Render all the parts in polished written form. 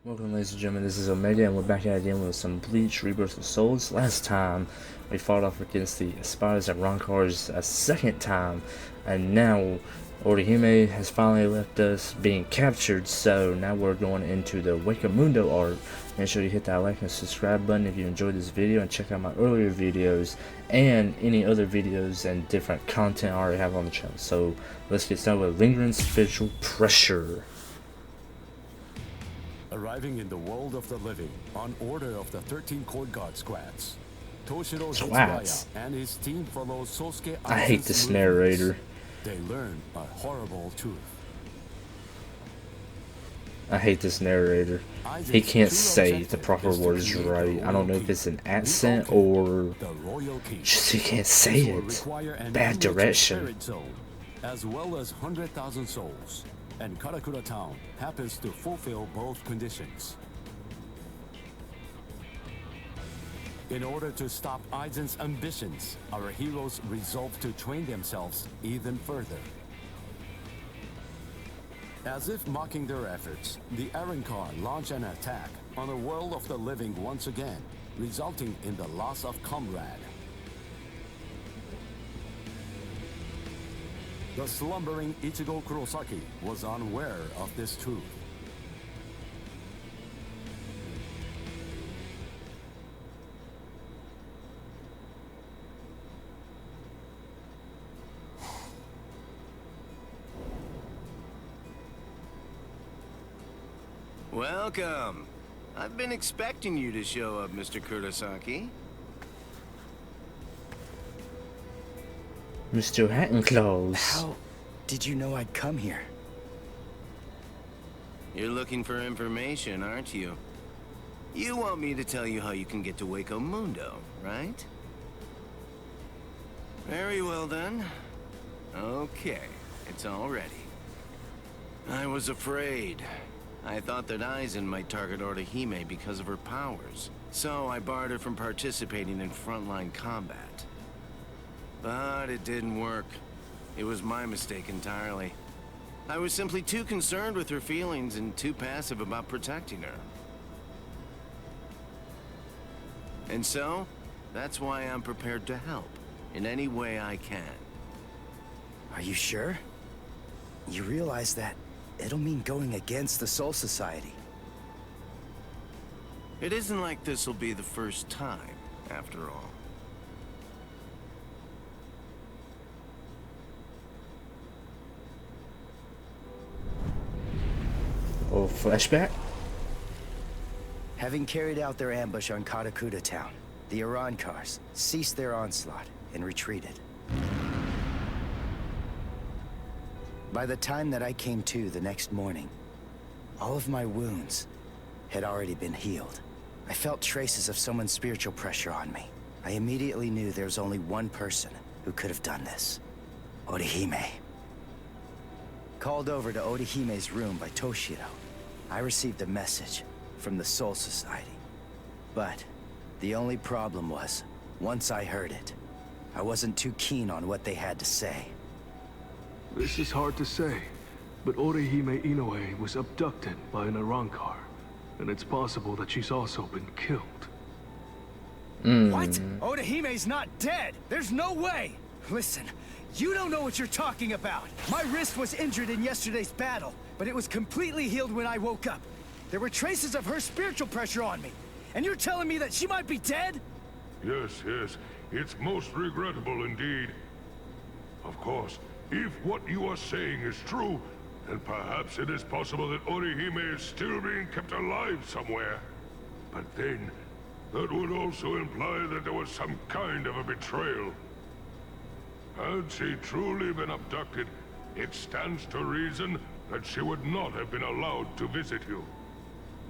Welcome, ladies and gentlemen, this is Omega, and we're back at it again with some Bleach Rebirth of Souls. Last time, we fought off against the Aspires and Ronkars a second time, and now Orihime has finally left us being captured, so now we're going into the HUECO MUNDO art. Make sure you hit that like and subscribe button if you enjoyed this video, and check out my earlier videos, and any other videos and different content I already have on the channel. So, let's get started with Lingering Spiritual Pressure. Arriving in the world of the living on order of the 13 court guard squads. Toshiro Squats. Hitsubaya and his team follow Sosuke I hate Aizen's this movements. narrator. They learn a horrible truth. I hate this narrator. He can't say the proper words right. I don't know if it's an accent or just he can't say it. Bad direction. As well as 100,000 souls. And Karakura Town happens to fulfill both conditions. In order to stop Aizen's ambitions, our heroes resolve to train themselves even further. As if mocking their efforts, the Arankar launch an attack on the world of the living once again, resulting in the loss of comrade. The slumbering Ichigo Kurosaki was unaware of this truth. Welcome. I've been expecting you to show up, Mr. Kurosaki. Mr. Hatton Claus. How did you know I'd come here? You're looking for information, aren't you? You want me to tell you how you can get to HUECO MUNDO, right? Very well then. Okay, it's all ready. I was afraid. I thought that Aizen might target Orihime because of her powers, so I barred her from participating in frontline combat. But it didn't work. It was my mistake entirely. I was simply too concerned with her feelings and too passive about protecting her. And so, that's why I'm prepared to help in any way I can. Are you sure? You realize that it'll mean going against the Soul Society. It isn't like this will be the first time, after all. Oh, flashback? Having carried out their ambush on Karakura Town, the Arankars ceased their onslaught and retreated. By the time that I came to the next morning, all of my wounds had already been healed. I felt traces of someone's spiritual pressure on me. I immediately knew there was only one person who could have done this. Orihime. Called over to Orihime's room by Toshiro, I received a message from the Soul Society. But the only problem was, once I heard it, I wasn't too keen on what they had to say. This is hard to say, but Orihime Inoue was abducted by an Arankar, and it's possible that she's also been killed. What? Orihime's not dead! There's no way! Listen, you don't know what you're talking about! My wrist was injured in yesterday's battle, but it was completely healed when I woke up. There were traces of her spiritual pressure on me, and you're telling me that she might be dead? Yes, it's most regrettable indeed. Of course, if what you are saying is true, then perhaps it is possible that Orihime is still being kept alive somewhere. But then, that would also imply that there was some kind of a betrayal. Had she truly been abducted, it stands to reason that she would not have been allowed to visit you.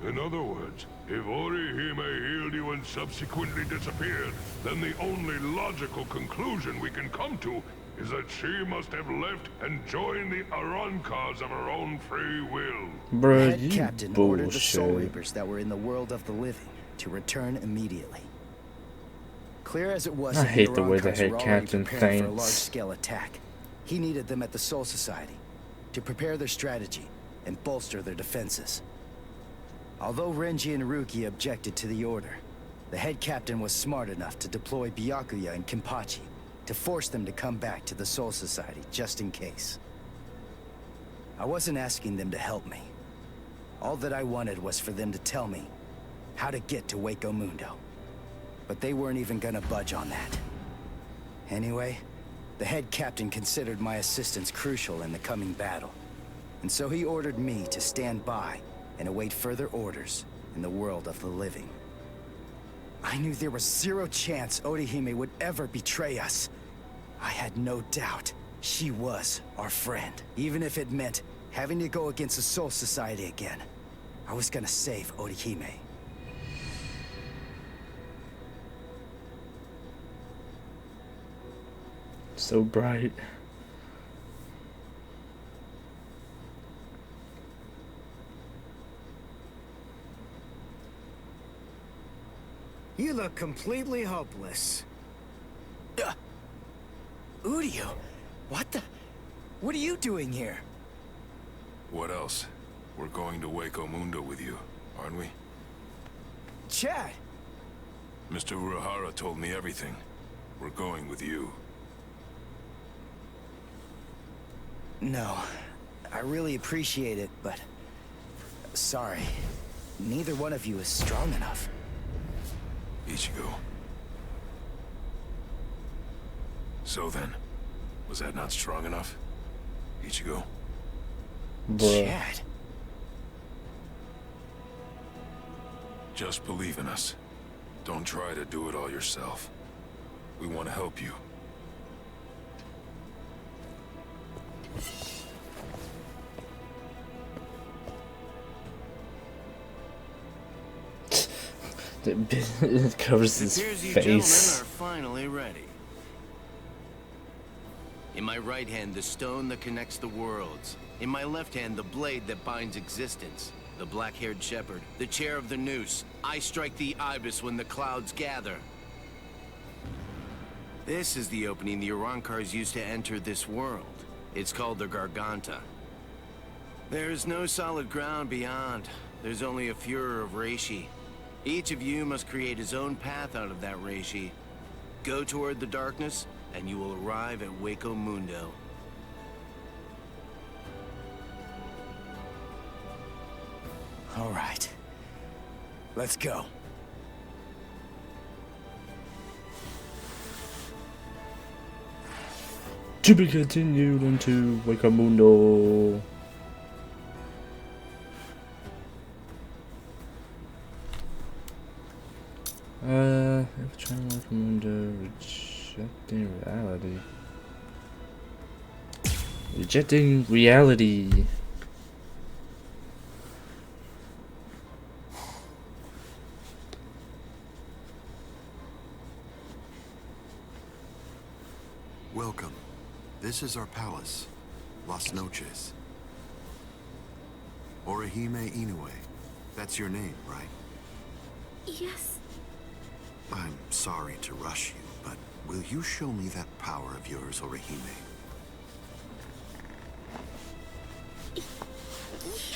In other words, if Orihime healed you and subsequently disappeared, then the only logical conclusion we can come to is that she must have left and joined the Arankars of her own free will. Bruh, Head you captain ordered the Soul bullshit. Reapers that were in the world of the living to return immediately. Clear as it was, I that hate the way the Arankars head were already captain preparing for a thinks. large-scale attack. He needed them at the Soul Society to prepare their strategy and bolster their defenses. Although Renji and Ruki objected to the order, the head captain was smart enough to deploy Byakuya and Kenpachi to force them to come back to the Soul Society just in case. I wasn't asking them to help me. All that I wanted was for them to tell me how to get to HUECO MUNDO. But they weren't even gonna budge on that. Anyway, the head captain considered my assistance crucial in the coming battle. And so he ordered me to stand by and await further orders in the world of the living. I knew there was zero chance Orihime would ever betray us. I had no doubt she was our friend. Even if it meant having to go against the Soul Society again, I was gonna save Orihime. So bright. You look completely hopeless. Udio, what the? What are you doing here? What else? We're going to HUECO MUNDO with you, aren't we? Chad! Mr. Urahara told me everything. We're going with you. No, I really appreciate it, but... sorry. Neither one of you is strong enough. Ichigo. So then, was that not strong enough? Ichigo? Bruh. Chad! Just believe in us. Don't try to do it all yourself. We want to help you. It covers his It appears you gentlemen face. are finally ready. In my right hand, the stone that connects the worlds. In my left hand, the blade that binds existence. The black-haired shepherd, the chair of the noose. I strike the ibis when the clouds gather. This is the opening the Urankars used to enter this world. It's called the Garganta. There's no solid ground beyond. There's only a furor of reishi. Each of you must create his own path out of that reishi. Go toward the darkness, and you will arrive at HUECO MUNDO. All right. Let's go. To be continued into HUECO MUNDO. Infiltrating HUECO MUNDO, rejecting reality. Rejecting reality. Welcome. This is our palace, Las Noches. Orihime Inoue. That's your name, right? Yes. I'm sorry to rush you, but will you show me that power of yours, Orihime?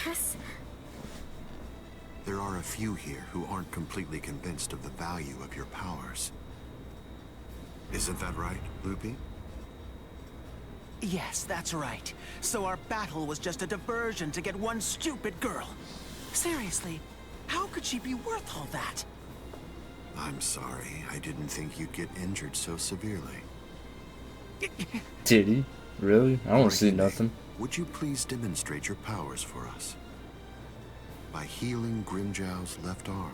Yes. There are a few here who aren't completely convinced of the value of your powers. Isn't that right, Lupi? Yes, that's right. So our battle was just a diversion to get one stupid girl. Seriously, how could she be worth all that? I'm sorry. I didn't think you'd get injured so severely. Did he? Really? I don't see Orihime, nothing. Would you please demonstrate your powers for us? By healing Grimjow's left arm.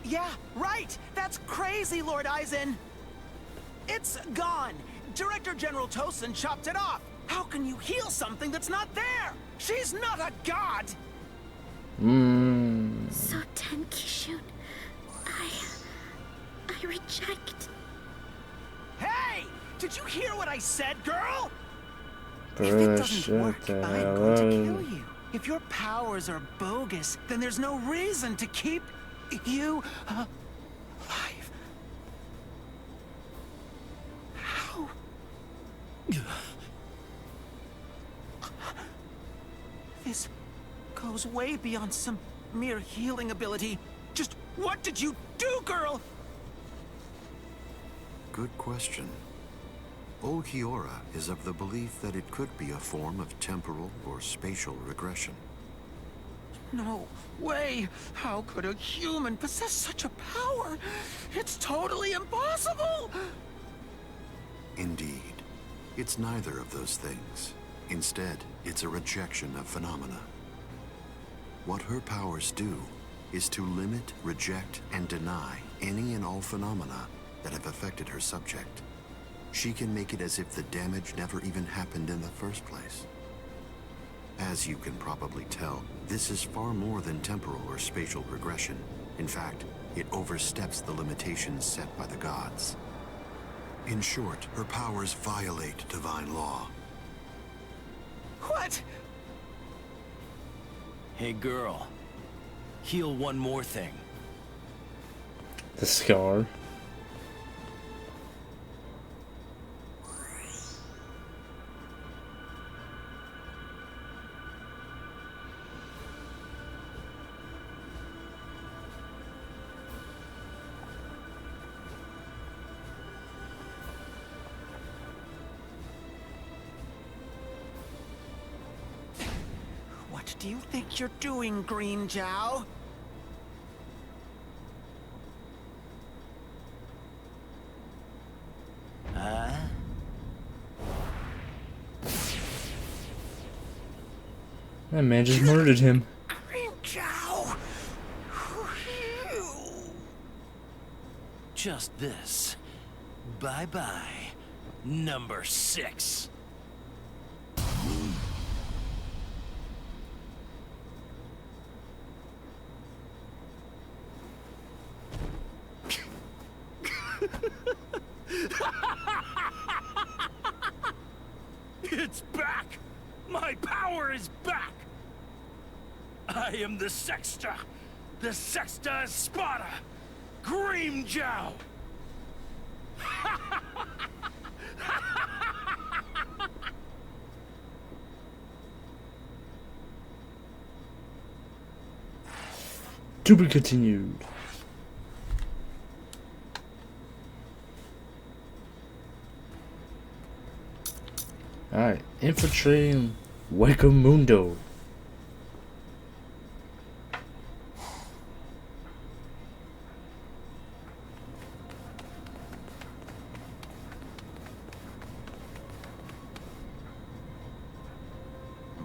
Yeah, right! That's crazy, Lord Aizen! It's gone! Director General Tosin chopped it off! How can you heal something that's not there? She's not a god! So Tenkishun, I reject. Hey! Did you hear what I said, girl? If it Bruh, doesn't shut work, the I'm hell going to up. kill you. If your powers are bogus, then there's no reason to keep you alive. How? This goes way beyond some mere healing ability. Just what did you do, girl? Good question. Old Kiora is of the belief that it could be a form of temporal or spatial regression. No way! How could a human possess such a power? It's totally impossible! Indeed. It's neither of those things. Instead, it's a rejection of phenomena. What her powers do is to limit, reject, and deny any and all phenomena that have affected her subject. She can make it as if the damage never even happened in the first place. As you can probably tell, this is far more than temporal or spatial regression. In fact, it oversteps the limitations set by the gods. In short, her powers violate divine law. What? Hey girl, heal one more thing. The scar. What do you think you're doing, Green Jow? That man just murdered him. Green Jow! Just this. Bye-bye, number 6. It's back! My power is back! I am the Sexta Espada, Green Jow! To be continued. Alright, infiltrating HUECO MUNDO.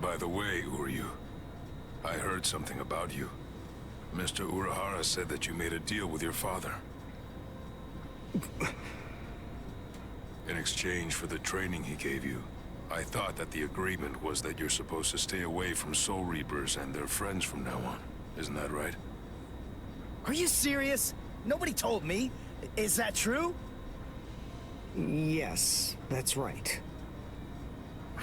By the way, Uryu, I heard something about you. Mr. Urahara said that you made a deal with your father. In exchange for the training he gave you, I thought that the agreement was that you're supposed to stay away from Soul Reapers and their friends from now on. Isn't that right? Are you serious? Nobody told me. Is that true? Yes, that's right.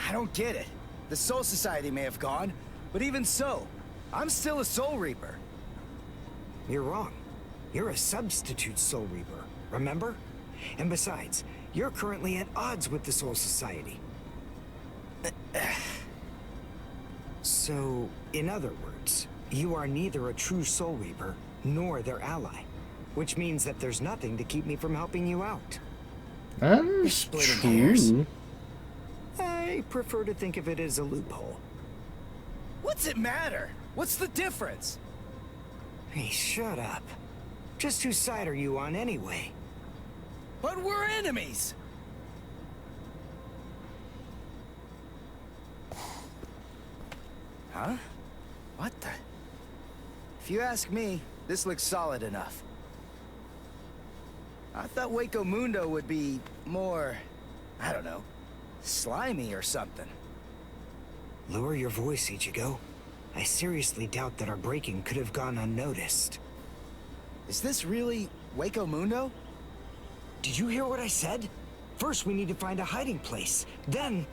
I don't get it. The Soul Society may have gone, but even so, I'm still a Soul Reaper. You're wrong. You're a substitute Soul Reaper, remember? And besides, you're currently at odds with the Soul Society. So, in other words, you are neither a true Soul Reaper nor their ally, which means that there's nothing to keep me from helping you out. That's Splitting true. hairs. I prefer to think of it as a loophole. What's it matter? What's the difference? Hey, shut up. Just whose side are you on anyway? But we're enemies! Huh? What the? If you ask me, this looks solid enough. I thought HUECO MUNDO would be more, I don't know, slimy or something. Lower your voice, Ichigo. I seriously doubt that our breaking could have gone unnoticed. Is this really HUECO MUNDO? Did you hear what I said? First, we need to find a hiding place. Then...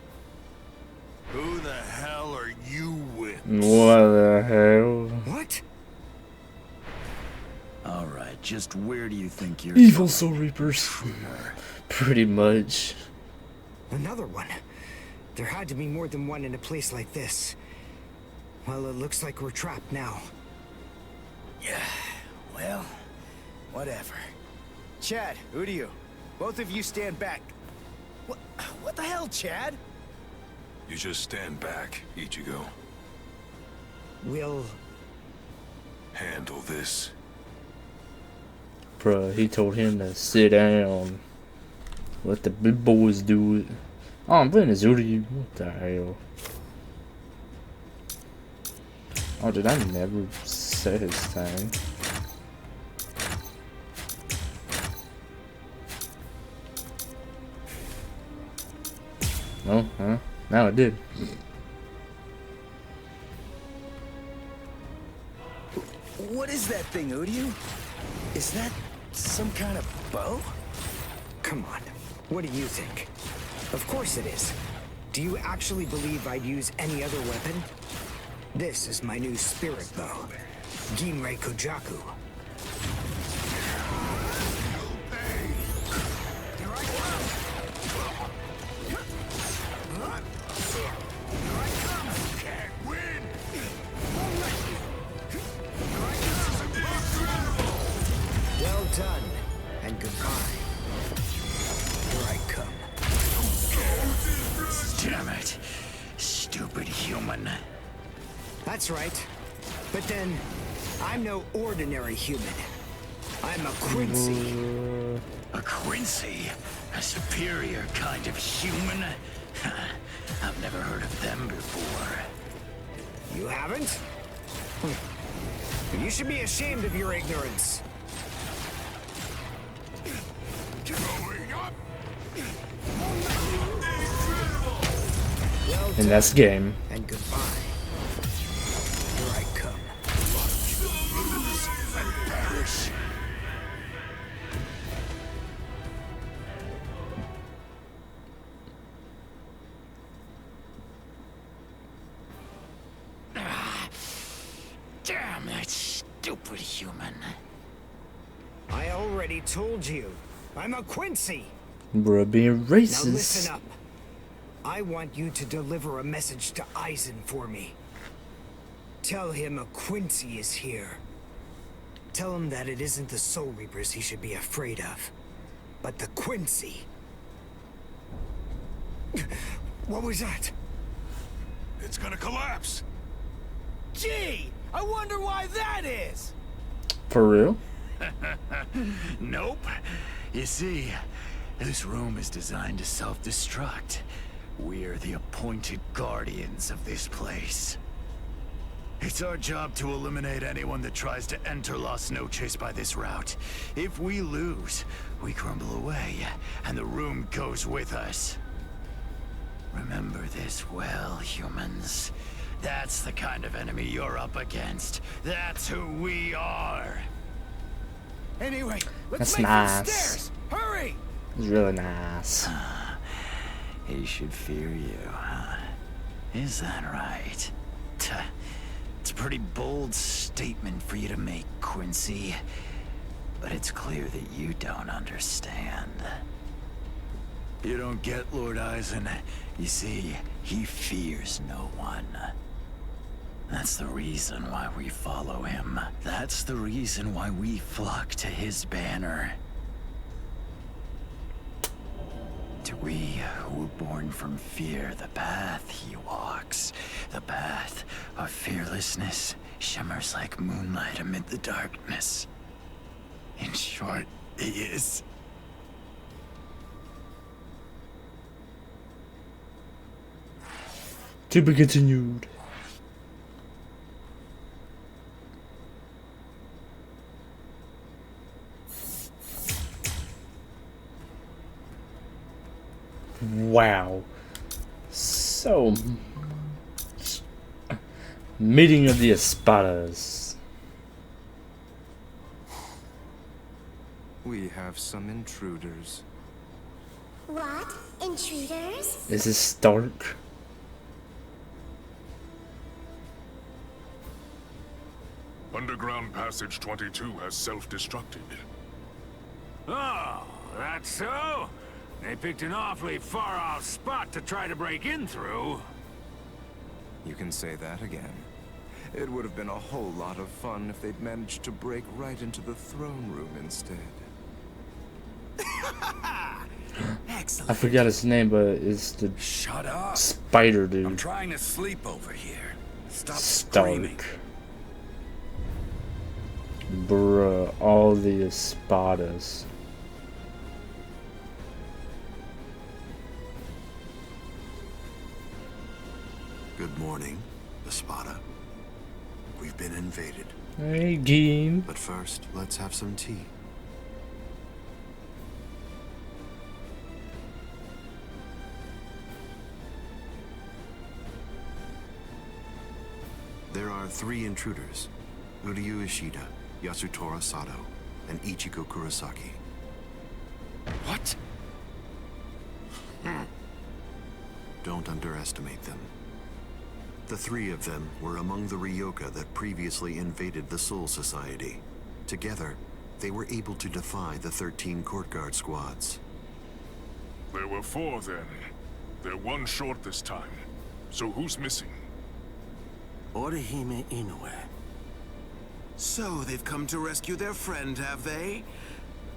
Who the hell are you with? What the hell? What? Alright, just where do you think you're Evil Soul Reapers. Pretty much. Another one. There had to be more than one in a place like this. Well, it looks like we're trapped now. Yeah, well, whatever. Chad, Udio, both of you stand back. What the hell, Chad? You just stand back, Ichigo. We'll... handle this. Bruh, he told him to sit down. Let the big boys do it. Oh, I'm playing as Udi. What the hell? Oh, did I never say his thing? Oh, huh? Now it did. What is that thing, Udio? Is that some kind of bow? Come on. What do you think? Of course it is. Do you actually believe I'd use any other weapon? This is my new spirit bow. Ginrei Kojaku. Well done, and goodbye. Here I come. Damn it. Stupid human. That's right. But then, I'm no ordinary human. I'm a Quincy. A Quincy? A superior kind of human? I've never heard of them before. You haven't? You should be ashamed of your ignorance. Well And that's game. and goodbye. Here I come. And perish. Damn that stupid human. I already told you. I'm a Quincy. Bruh, being Now racist. listen up. I want you to deliver a message to Eisen for me. Tell him a Quincy is here. Tell him that it isn't the Soul Reapers he should be afraid of, but the Quincy. What was that? It's gonna collapse. Gee, I wonder why that is. For real? Nope. You see, this room is designed to self-destruct. We're the appointed guardians of this place. It's our job to eliminate anyone that tries to enter Las Noches by this route. If we lose, we crumble away, and the room goes with us. Remember this well, humans. That's the kind of enemy you're up against. That's who we are. Anyway, That's let's make nice. for the stairs. Hurry! It's really nice. He should fear you, huh? Is that right? Tuh. It's a pretty bold statement for you to make, Quincy. But it's clear that you don't understand. You don't get Lord Eisen. You see, he fears no one. That's the reason why we follow him. That's the reason why we flock to his banner. To we who were born from fear, the path he walks, the path of fearlessness, shimmers like moonlight amid the darkness. In short, he is... To be continued. Wow. So... Meeting of the Espadas. We have some intruders. What? Intruders? Is this Stark? Underground Passage 22 has self-destructed. Oh, that's so? They picked an awfully far-off spot to try to break in through. You can say that again. It would have been a whole lot of fun if they'd managed to break right into the throne room instead. Excellent. I forgot his name, but it's the Shut up. spider dude. I'm trying to sleep over here. Stop Stark. screaming. Bruh, all the espadas. Good morning, Espada. We've been invaded. Hey, game. But first, let's have some tea. There are 3 intruders. Uryu Ishida, Yasutora Sato, and Ichiko Kurosaki. What? Don't underestimate them. The 3 of them were among the Ryoka that previously invaded the Soul Society. Together, they were able to defy the 13 court guard squads. There were 4 then. They're 1 short this time. So who's missing? Orihime Inoue. So they've come to rescue their friend, have they?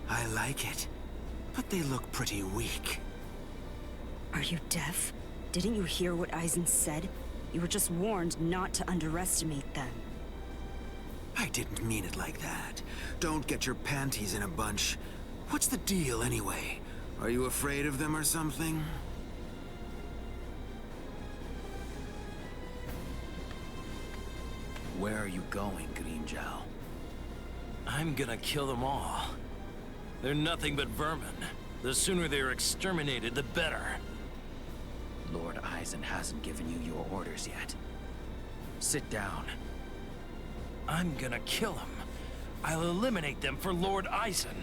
I like it. But they look pretty weak. Are you deaf? Didn't you hear what Aizen said? You were just warned not to underestimate them. I didn't mean it like that. Don't get your panties in a bunch. What's the deal anyway? Are you afraid of them or something? Where are you going, Grimmjow? I'm gonna kill them all. They're nothing but vermin. The sooner they're exterminated, the better. Lord Aizen hasn't given you your orders yet. Sit down. I'm gonna kill them. I'll eliminate them for Lord Aizen.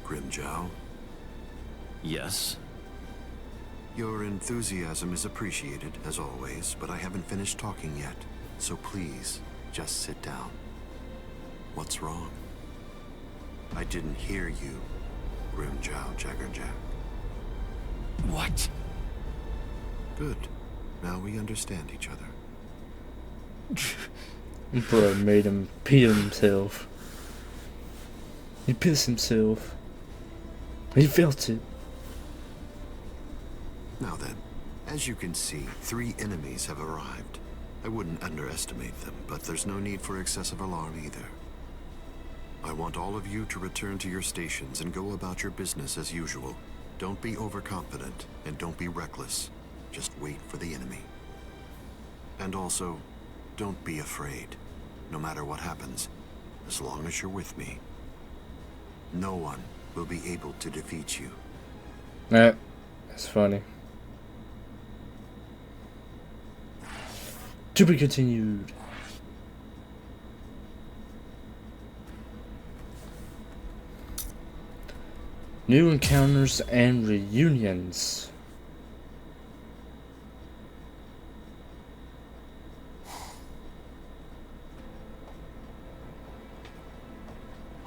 Grimmjow, Yes? your enthusiasm is appreciated, as always, but I haven't finished talking yet. So please, just sit down. What's wrong? I didn't hear you, Grimmjow Jaggerjack. What? Good. Now we understand each other. Bro made him pee himself. He pissed himself. He felt it. Now then, as you can see, 3 enemies have arrived. I wouldn't underestimate them, but there's no need for excessive alarm either. I want all of you to return to your stations and go about your business as usual. Don't be overconfident, and don't be reckless. Just wait for the enemy. And also, don't be afraid. No matter what happens, as long as you're with me, no one will be able to defeat you. That's funny. To be continued. New encounters and reunions.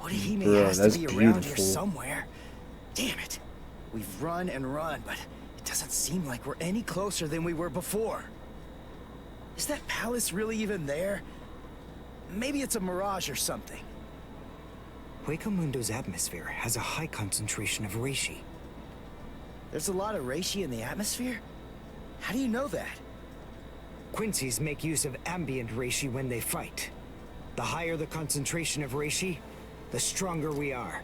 Orihime Bro, has that's to be around here beautiful. somewhere. Damn it. We've run and run, but it doesn't seem like we're any closer than we were before. Is that palace really even there? Maybe it's a mirage or something. HUECO Mundo's atmosphere has a high concentration of reishi. There's a lot of reishi in the atmosphere? How do you know that? Quincy's make use of ambient reishi when they fight. The higher the concentration of reishi, the stronger we are.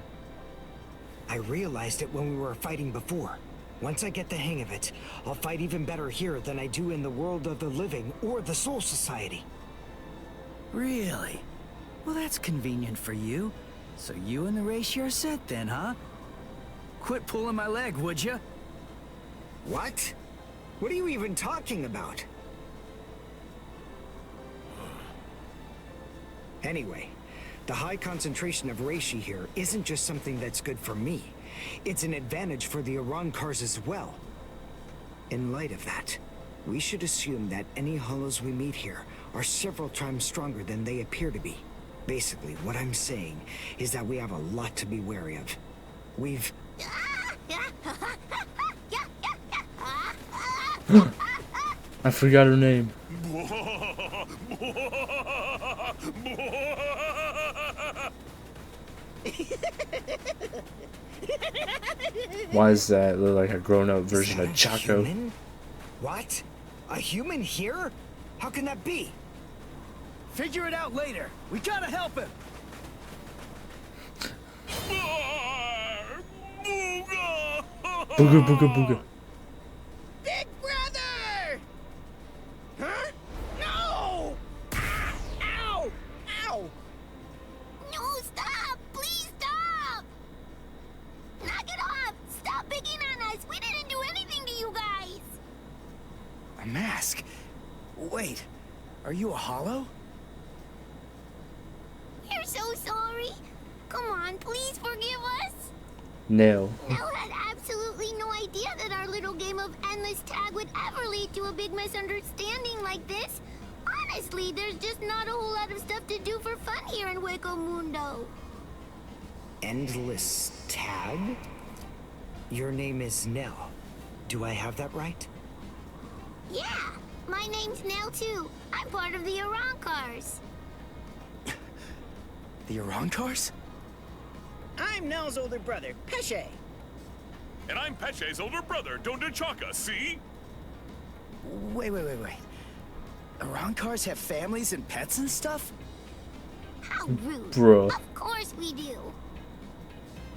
I realized it when we were fighting before. Once I get the hang of it, I'll fight even better here than I do in the world of the living or the Soul Society. Really? Well, that's convenient for you. So you and the reishi are set then, huh? Quit pulling my leg, would ya? What? What are you even talking about? Anyway, the high concentration of reishi here isn't just something that's good for me. It's an advantage for the Arankars as well. In light of that, we should assume that any hollows we meet here are several times stronger than they appear to be. Basically, what I'm saying is that we have a lot to be wary of. We've... I forgot her name. Why does that look like a grown-up version of Chaco? Human? What? A human here? How can that be? Figure it out later. We gotta help him. Booga booga booga. Big brother! Huh? No! Ow! Ow! No, stop! Please stop! Knock it off! Stop picking on us! We didn't do anything to you guys! A mask? Wait, are you a hollow? We're so sorry. Come on, please forgive us. No. Nell had absolutely no idea that our little game of endless tag would ever lead to a big misunderstanding like this. Honestly, there's just not a whole lot of stuff to do for fun here in HUECO Mundo. Endless tag? Your name is Nell. Do I have that right? Yeah, my name's Nell too. I'm part of the Arancars. The Arancars? I'm Nell's older brother, Pesce. And I'm Pesce's older brother, Don Chaka, see? Wait. Arancars have families and pets and stuff? How rude. Bro. Of course we do.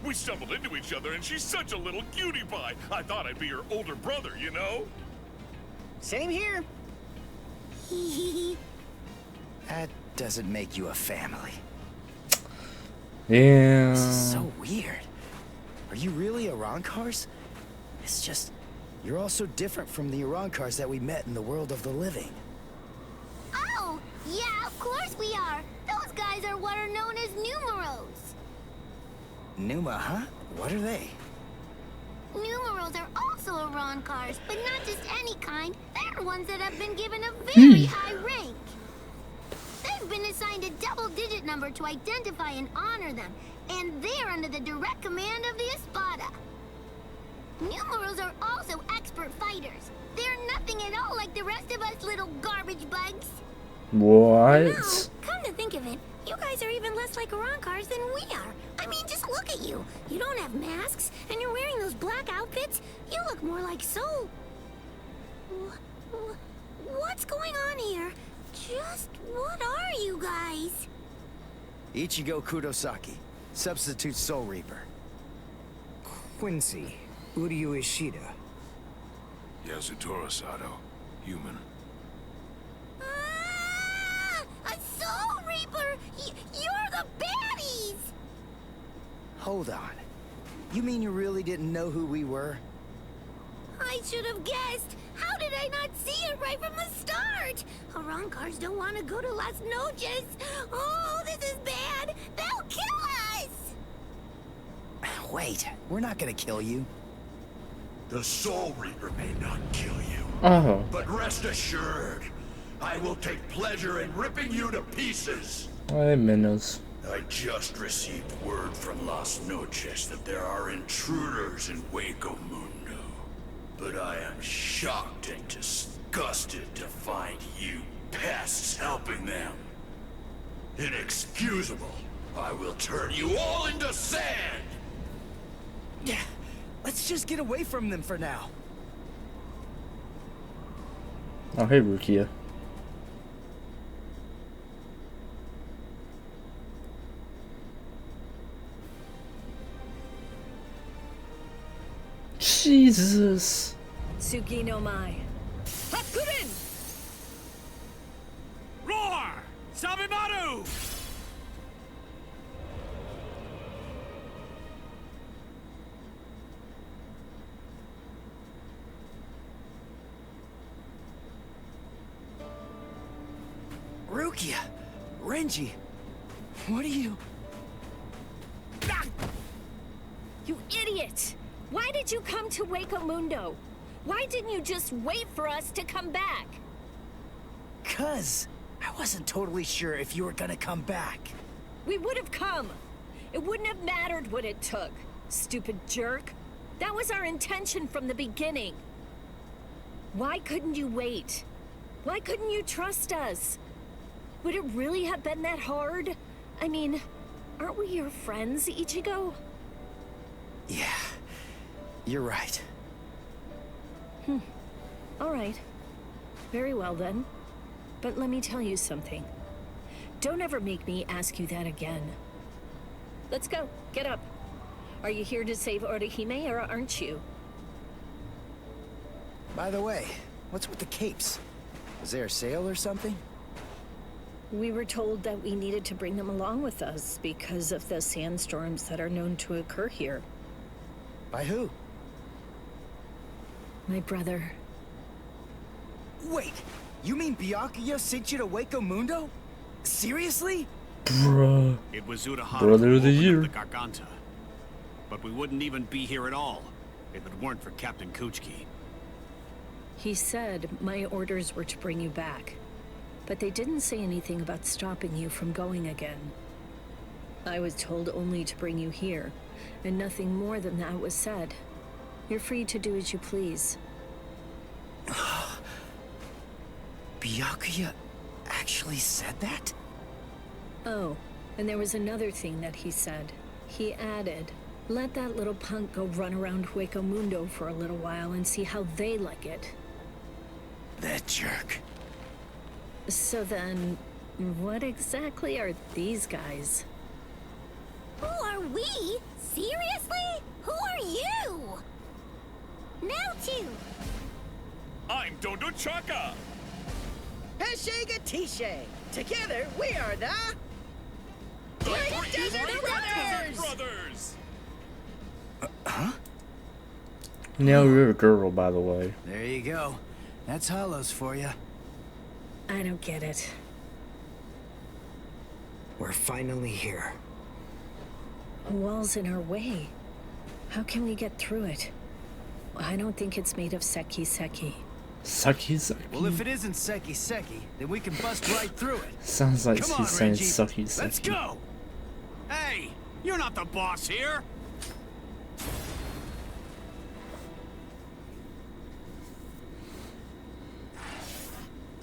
We stumbled into each other and she's such a little cutie pie. I thought I'd be her older brother, you know? Same here. That doesn't make you a family. Yeah. This is so weird. Are you really Arancars? It's just, you're all so different from the Arancars that we met in the world of the living. Oh, yeah, of course we are. Those guys are what are known as numeros. Numa, huh? What are they? Numerals are also Arancars, but not just any kind. They're ones that have been given a very high rank. They've been assigned a double-digit number to identify and honor them, and they're under the direct command of the Espada. Numerals are also expert fighters. They're nothing at all like the rest of us little garbage bugs. What? No, come to think of it, you guys are even less like Arancars than we are. I mean, just look at you. You don't have masks, and you're wearing those black outfits. You look more like Soul. What's going on here? Just what are you guys? Ichigo Kurosaki, substitute Soul Reaper. Quincy, Uryu Ishida. Yasutoro Sato, human. A Soul Reaper! You're the baddies! Hold on. You mean you really didn't know who we were? I should have guessed. How did I not see it right from the start? Arancars don't want to go to Las Noches. Oh, this is bad. They'll kill us! Wait, we're not gonna kill you. The Soul Reaper may not kill you, but rest assured, I will take pleasure in ripping you to pieces. Ay, menos. I just received word from Las Noches that there are intruders in HUECO Mundo, but I am shocked and disgusted to find you pests helping them. Inexcusable. I will turn you all into sand. Yeah, let's just get away from them for now. Oh, hey, Rukia. Jesus. Tsuki no Mai. Hakurin! Roar! Sabimaru! Rukia! Renji! What are you... You idiot! Why did you come to HUECO Mundo? Why didn't you just wait for us to come back? 'Cause I wasn't totally sure if you were gonna come back. We would have come. It wouldn't have mattered what it took. Stupid jerk. That was our intention from the beginning. Why couldn't you wait? Why couldn't you trust us? Would it really have been that hard? I mean, aren't we your friends, Ichigo? Yeah, you're right. All right. Very well then. But let me tell you something. Don't ever make me ask you that again. Let's go. Get up. Are you here to save Orihime or aren't you? By the way, what's with the capes? Was there a sale or something? We were told that we needed to bring them along with us because of the sandstorms that are known to occur here. By who? My brother. Wait, you mean Byakuya sent you to HUECO MUNDO? Seriously? Bruh. It was Urahara Brother who of the opened year. up the Garganta. But we wouldn't even be here at all if it weren't for Captain Kuchiki. He said my orders were to bring you back, but they didn't say anything about stopping you from going again. I was told only to bring you here, and nothing more than that was said. You're free to do as you please. Byakuya actually said that? Oh, and there was another thing that he said. He added, let that little punk go run around HUECO MUNDO for a little while and see how they like it. That jerk. So then, what exactly are these guys? Who are we? Seriously? Who are you? Now two. I'm Dondo Chaka. Heshega Tishe. Together, we are the... Great Desert Brothers! Brothers! Huh? Now you're a girl, by the way. There you go. That's Hollows for you. I don't get it. We're finally here. A wall's in our way. How can we get through it? I don't think it's made of seki. Sucky. Well, if it isn't Seki, then we can bust right through it. Sounds like Come he's on, saying Renji. sucky. Let's go! Hey, you're not the boss here!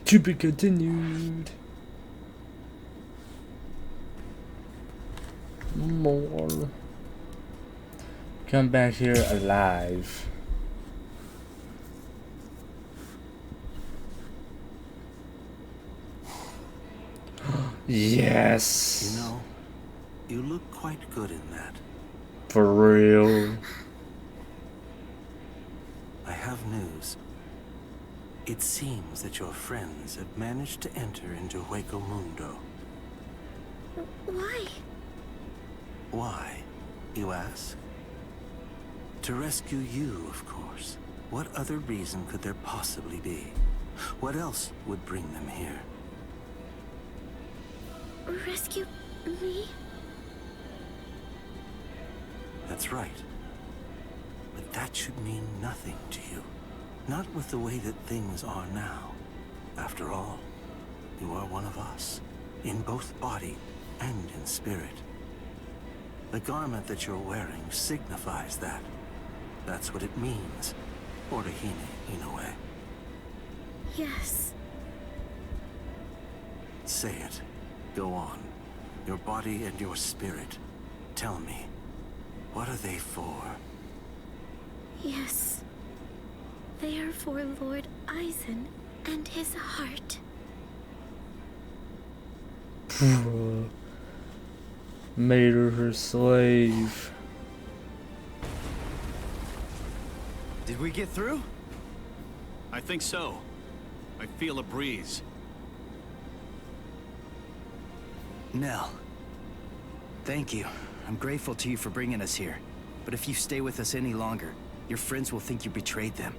To be continued. More. Come back here alive. Yes. You know, you look quite good in that. For real. I have news. It seems that your friends have managed to enter into HUECO MUNDO. Why? Why, you ask? To rescue you, of course. What other reason could there possibly be? What else would bring them here? Rescue me? That's right. But that should mean nothing to you. Not with the way that things are now. After all, you are one of us, in both body and in spirit. The garment that you're wearing signifies that. That's what it means. Orihime, Inoue. Yes. Say it. Go on. Your body and your spirit. Tell me. What are they for? Yes. They are for Lord Aizen and his heart. Made her slave. Did we get through? I think so. I feel a breeze. Nell. Thank you. I'm grateful to you for bringing us here. But if you stay with us any longer, your friends will think you betrayed them.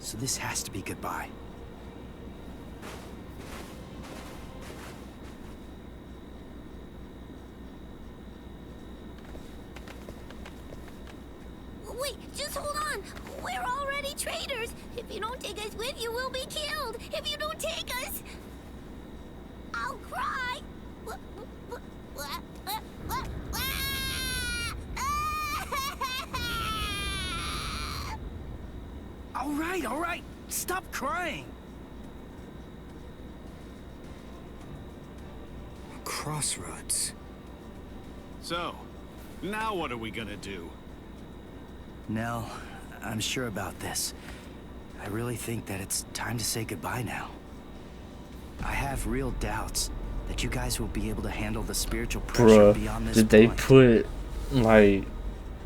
So this has to be goodbye. Wait, just hold on. We're already traitors. If you don't take us with you, we'll be killed. If you don't take us, I'll cry. All right. Stop crying. crossroads. So, now what are we gonna do? Nell, I'm sure about this. I really think that it's time to say goodbye now. I have real doubts that you guys will be able to handle the spiritual pressure beyond this did they point. put, like,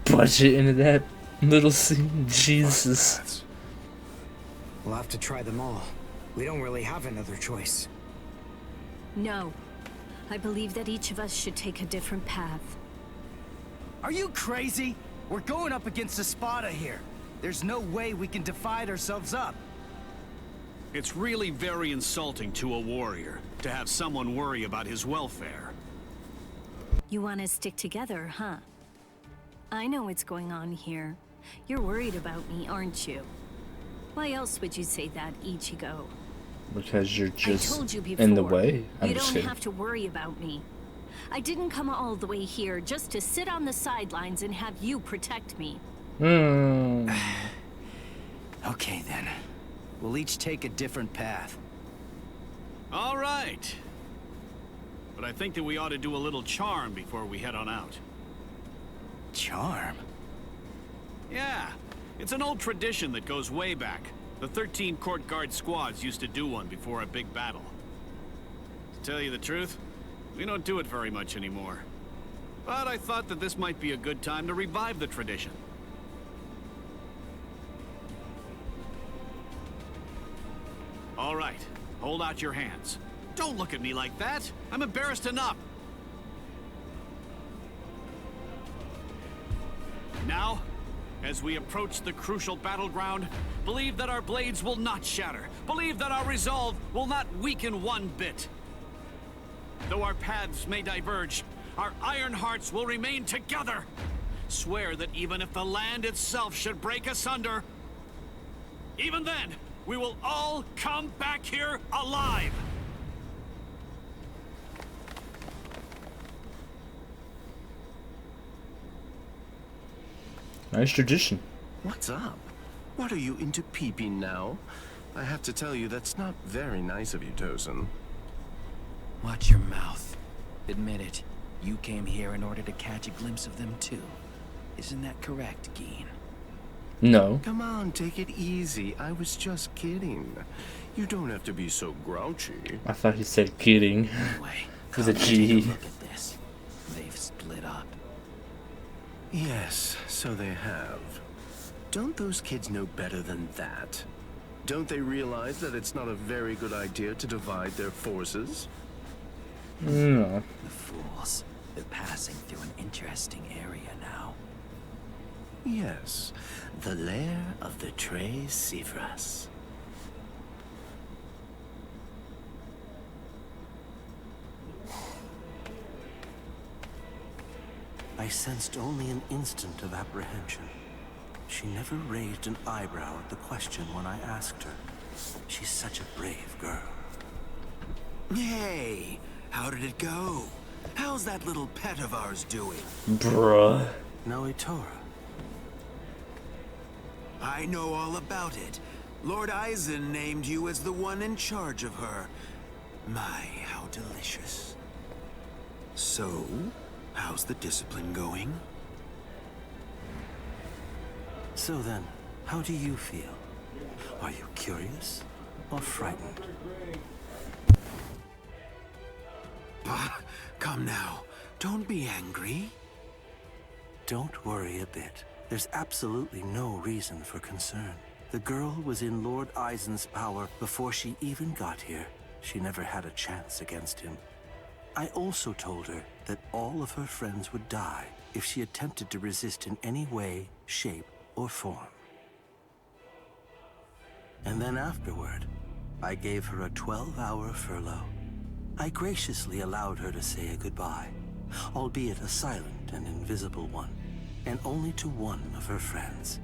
budget into that little scene? Jesus. We'll have to try them all. We don't really have another choice. No. I believe that each of us should take a different path. Are you crazy? We're going up against a Spada here. There's no way we can divide ourselves up. It's really very insulting to a warrior to have someone worry about his welfare. You want to stick together, huh? I know what's going on here. You're worried about me, aren't you? Why else would you say that, Ichigo? Because you're just I told you before, in the way. You don't have to worry about me. I didn't come all the way here just to sit on the sidelines and have you protect me. Okay then. We'll each take a different path. All right. But I think that we ought to do a little charm before we head on out. Charm? Yeah. It's an old tradition that goes way back. The 13 court guard squads used to do one before a big battle. To tell you the truth, we don't do it very much anymore. But I thought that this might be a good time to revive the tradition. All right, hold out your hands. Don't look at me like that. I'm embarrassed enough. Now, as we approach the crucial battleground, believe that our blades will not shatter. Believe that our resolve will not weaken one bit. Though our paths may diverge, our iron hearts will remain together. Swear that even if the land itself should break asunder, even then, we will all come back here alive. Nice tradition. What's up? What are you into peeping now? I have to tell you, that's not very nice of you, Tosin. Watch your mouth. Admit it. You came here in order to catch a glimpse of them too. Isn't that correct, Geen? No. Come on, take it easy. I was just kidding. You don't have to be so grouchy. I thought he said kidding. Anyway, With a G. look at this. They've split up. Yes, so they have. Don't those kids know better than that? Don't they realize that it's not a very good idea to divide their forces? No. The fools. They're passing through an interesting area now. Yes, the lair of the Tres Cifras. I sensed only an instant of apprehension. She never raised an eyebrow at the question when I asked her. She's such a brave girl. Hey, how did it go? How's that little pet of ours doing? Bruh. Noitora. I know all about it. Lord Eisen named you as the one in charge of her. My, how delicious. So, how's the discipline going? So then, how do you feel? Are you curious or frightened? Come now, don't be angry. Don't worry a bit. There's absolutely no reason for concern. The girl was in Lord Eisen's power before she even got here. She never had a chance against him. I also told her that all of her friends would die if she attempted to resist in any way, shape, or form. And then afterward, I gave her a 12-hour furlough. I graciously allowed her to say a goodbye, albeit a silent and invisible one, and only to one of her friends.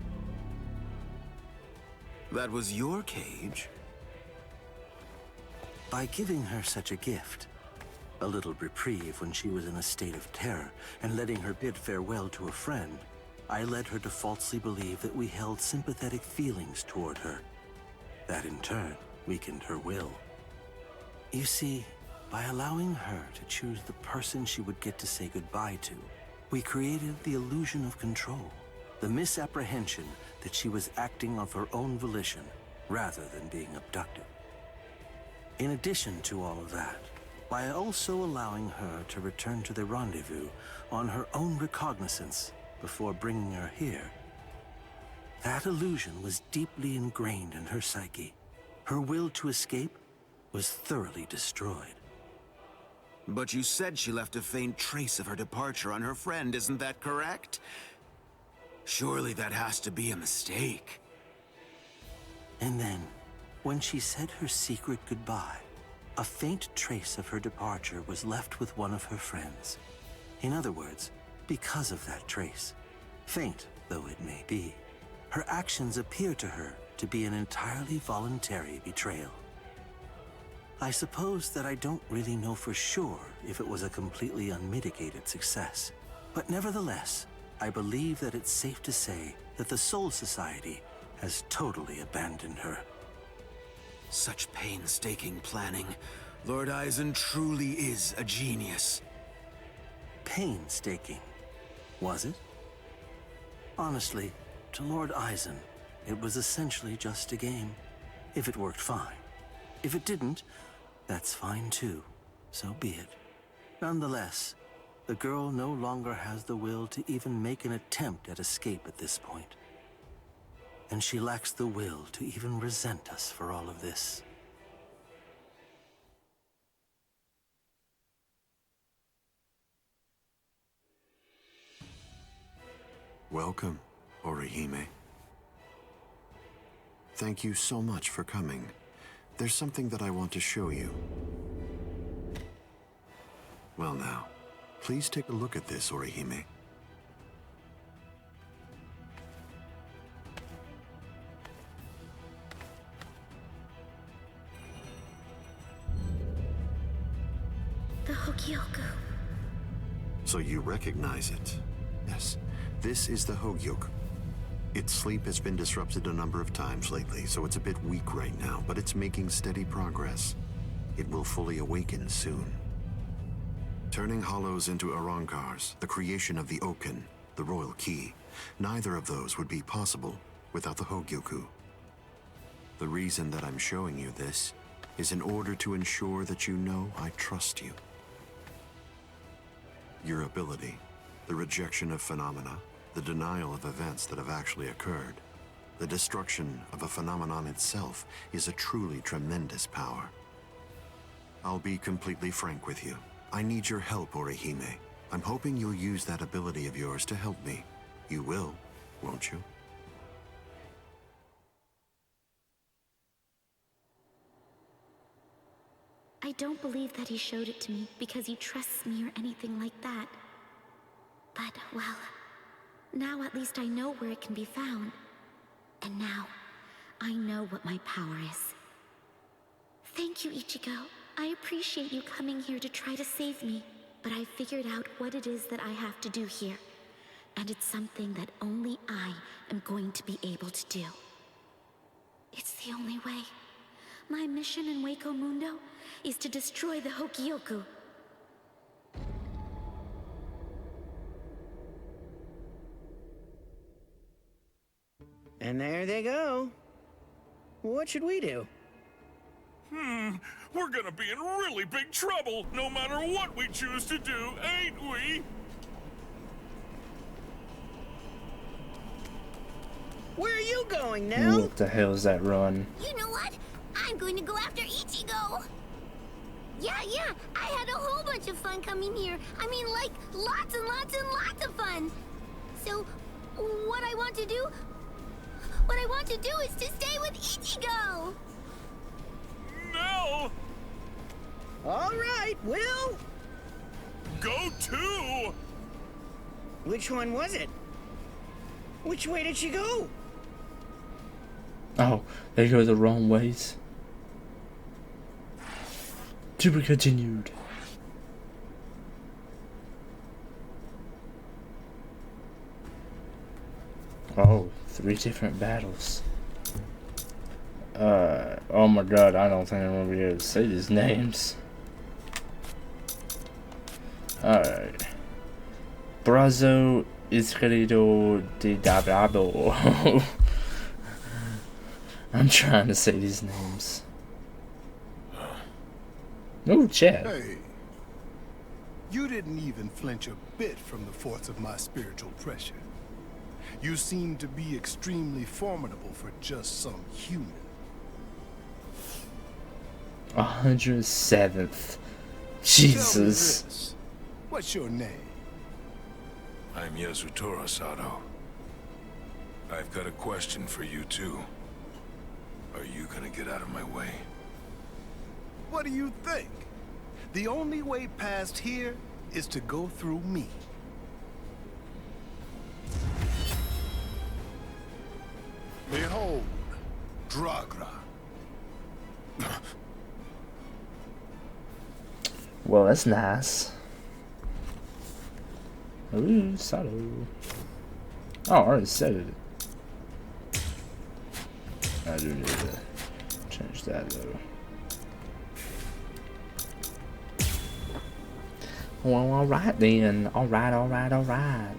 That was your cage? By giving her such a gift, a little reprieve when she was in a state of terror, and letting her bid farewell to a friend, I led her to falsely believe that we held sympathetic feelings toward her. That in turn weakened her will. You see, By allowing her to choose the person she would get to say goodbye to, we created the illusion of control, the misapprehension that she was acting of her own volition rather than being abducted. In addition to all of that, by also allowing her to return to the rendezvous on her own recognizance before bringing her here, that illusion was deeply ingrained in her psyche. Her will to escape was thoroughly destroyed. But you said she left a faint trace of her departure on her friend, isn't that correct? Surely that has to be a mistake. And then, when she said her secret goodbye, a faint trace of her departure was left with one of her friends. In other words, because of that trace, faint though it may be, her actions appear to her to be an entirely voluntary betrayal. I suppose that I don't really know for sure if it was a completely unmitigated success, but nevertheless, I believe that it's safe to say that the Soul Society has totally abandoned her. Such painstaking planning. Lord Eisen truly is a genius. Painstaking, was it? Honestly, to Lord Eisen, it was essentially just a game. If it worked, fine. If it didn't, that's fine too. So be it. Nonetheless, the girl no longer has the will to even make an attempt at escape at this point. And she lacks the will to even resent us for all of this. Welcome, Orihime. Thank you so much for coming. There's something that I want to show you. Well now, please take a look at this, Orihime. The HUECO. So you recognize it? Yes, this is the HUECO. Its sleep has been disrupted a number of times lately, so it's a bit weak right now, but it's making steady progress. It will fully awaken soon. Turning hollows into Arankars, the creation of the Oken, the royal key, neither of those would be possible without the HUECO. The reason that I'm showing you this is in order to ensure that you know I trust you. Your ability, the rejection of phenomena, the denial of events that have actually occurred, the destruction of a phenomenon itself is a truly tremendous power. I'll be completely frank with you. I need your help, Orihime. I'm hoping you'll use that ability of yours to help me. You will, won't you? I don't believe that he showed it to me because he trusts me or anything like that. But, well, now at least I know where it can be found. And now, I know what my power is. Thank you, Ichigo. I appreciate you coming here to try to save me. But I figured out what it is that I have to do here. And it's something that only I am going to be able to do. It's the only way. My mission in HUECO Mundo is to destroy the HUECO. And there they go. What should we do? We're gonna be in really big trouble, no matter what we choose to do, ain't we? Where are you going now? What the hell is that run? You know what? I'm going to go after Ichigo. Yeah, I had a whole bunch of fun coming here. I mean, like, lots and lots and lots of fun. So, what I want to do is to stay with Ichigo. No! All right, Will. Go too! Which one was it? Which way did she go? Oh, they go the wrong ways. To be continued. Oh, 3 different battles. Oh my god, I don't think I'm gonna be able to say these names. Alright. Brazo Izquierdo de Diablo. I'm trying to say these names. No, Chad. Hey, you didn't even flinch a bit from the force of my spiritual pressure. You seem to be extremely formidable for just some human. 107th. Jesus. What's your name? I'm Yasutoro Sato. I've got a question for you too. Are you gonna get out of my way? What do you think? The only way past here is to go through me. Behold, Dragra. Well, that's nice. Ooh, Sato. Oh, I already said it. I do need to change that though. Well, alright then. Alright.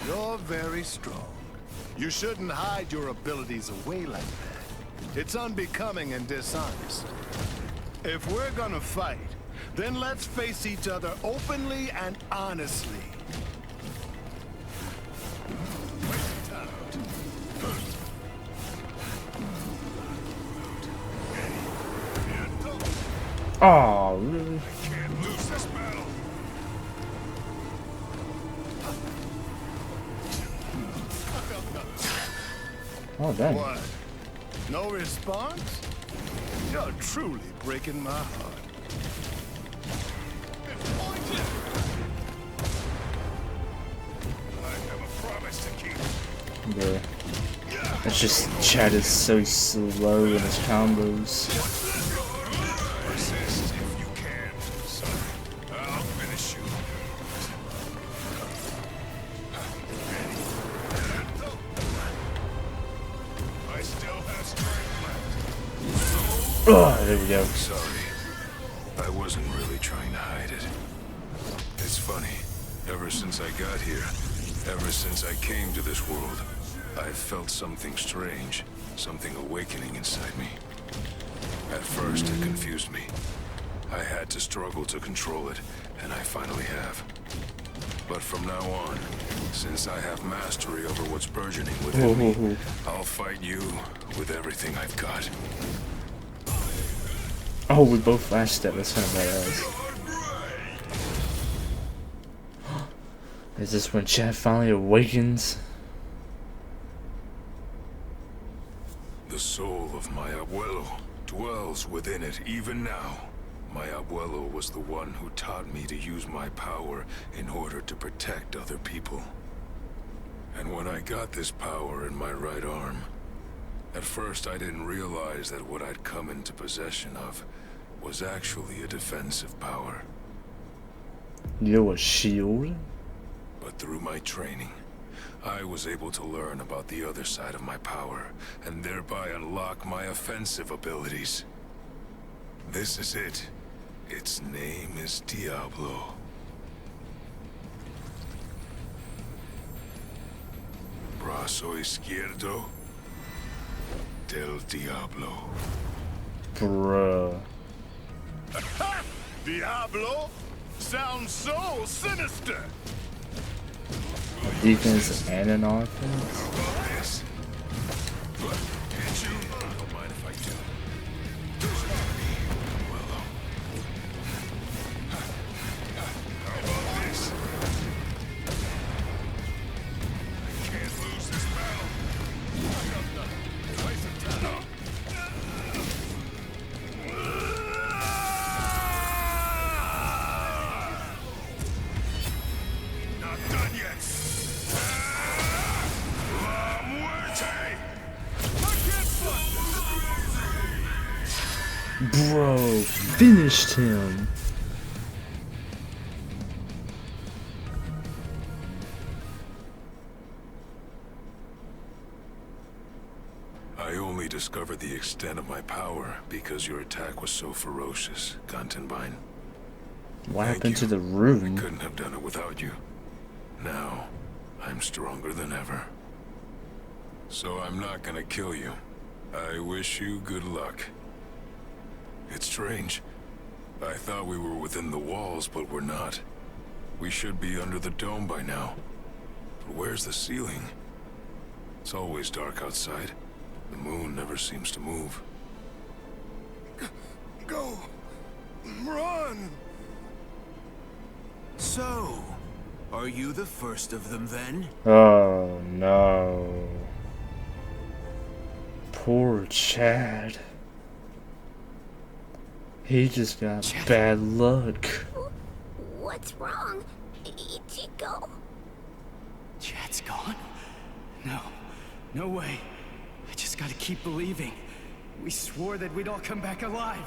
You're very strong. You shouldn't hide your abilities away like that. It's unbecoming and dishonest. If we're gonna fight, then let's face each other openly and honestly. Oh, really? I can't lose this battle. Oh, dang. What? No response? You're truly breaking my heart. I have a promise to keep. Bruh. It's just Chad is so slow in his combos. Resist if you can, son. I'll finish you. I still have strength left. Oh, there we go. Sorry. I wasn't really trying to hide it. It's funny. Ever since I got here, ever since I came to this world, I've felt something strange, something awakening inside me. At first, it confused me. I had to struggle to control it, and I finally have. But from now on, since I have mastery over what's burgeoning within me, I'll fight you with everything I've got. Oh, we both flash step. That's kind of badass. Is this when Chad finally awakens? The soul of my abuelo dwells within it even now. My abuelo was the one who taught me to use my power in order to protect other people. And when I got this power in my right arm, at first I didn't realize that what I'd come into possession of was actually a defensive power. You're a shield? But through my training, I was able to learn about the other side of my power, and thereby unlock my offensive abilities. This is it. Its name is Diablo. Brazo izquierdo del Diablo. Bruh. Diablo? Sounds so sinister! Defense and an offense? Don't mind if I do. How about this? I can't lose this battle. Not done yet. La muerte! Bro, finished him. I only discovered the extent of my power because your attack was so ferocious, Contenbine. What happened to the room? I couldn't have done it without you. Now, I'm stronger than ever. So I'm not gonna kill you. I wish you good luck. It's strange. I thought we were within the walls, but we're not. We should be under the dome by now. But where's the ceiling? It's always dark outside. The moon never seems to move. Go! Run! So, are you the first of them then? Oh no. Poor Chad. He just got bad luck. What's wrong, Ichigo? Chad's gone? No. No way. I just gotta keep believing. We swore that we'd all come back alive.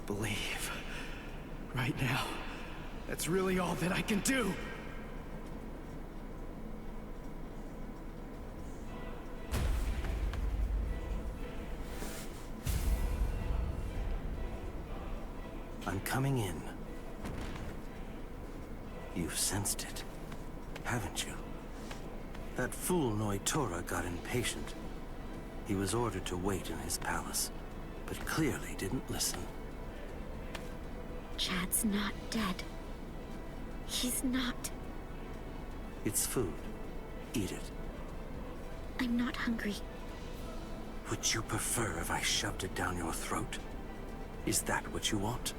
Believe. Right now. That's really all that I can do. I'm coming in. You've sensed it, haven't you? That fool Noitora got impatient. He was ordered to wait in his palace, but clearly didn't listen. Chad's not dead. He's not. It's food. Eat it. I'm not hungry. Would you prefer if I shoved it down your throat? Is that what you want?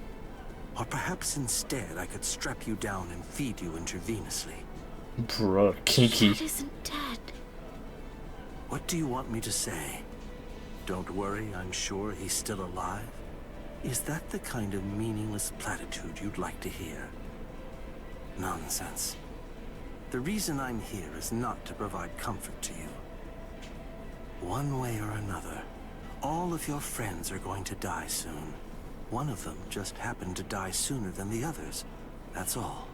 Or perhaps instead I could strap you down and feed you intravenously. Bruh, kinky. Chad isn't dead. What do you want me to say? Don't worry, I'm sure he's still alive? Is that the kind of meaningless platitude you'd like to hear? Nonsense. The reason I'm here is not to provide comfort to you. One way or another, all of your friends are going to die soon. One of them just happened to die sooner than the others. That's all.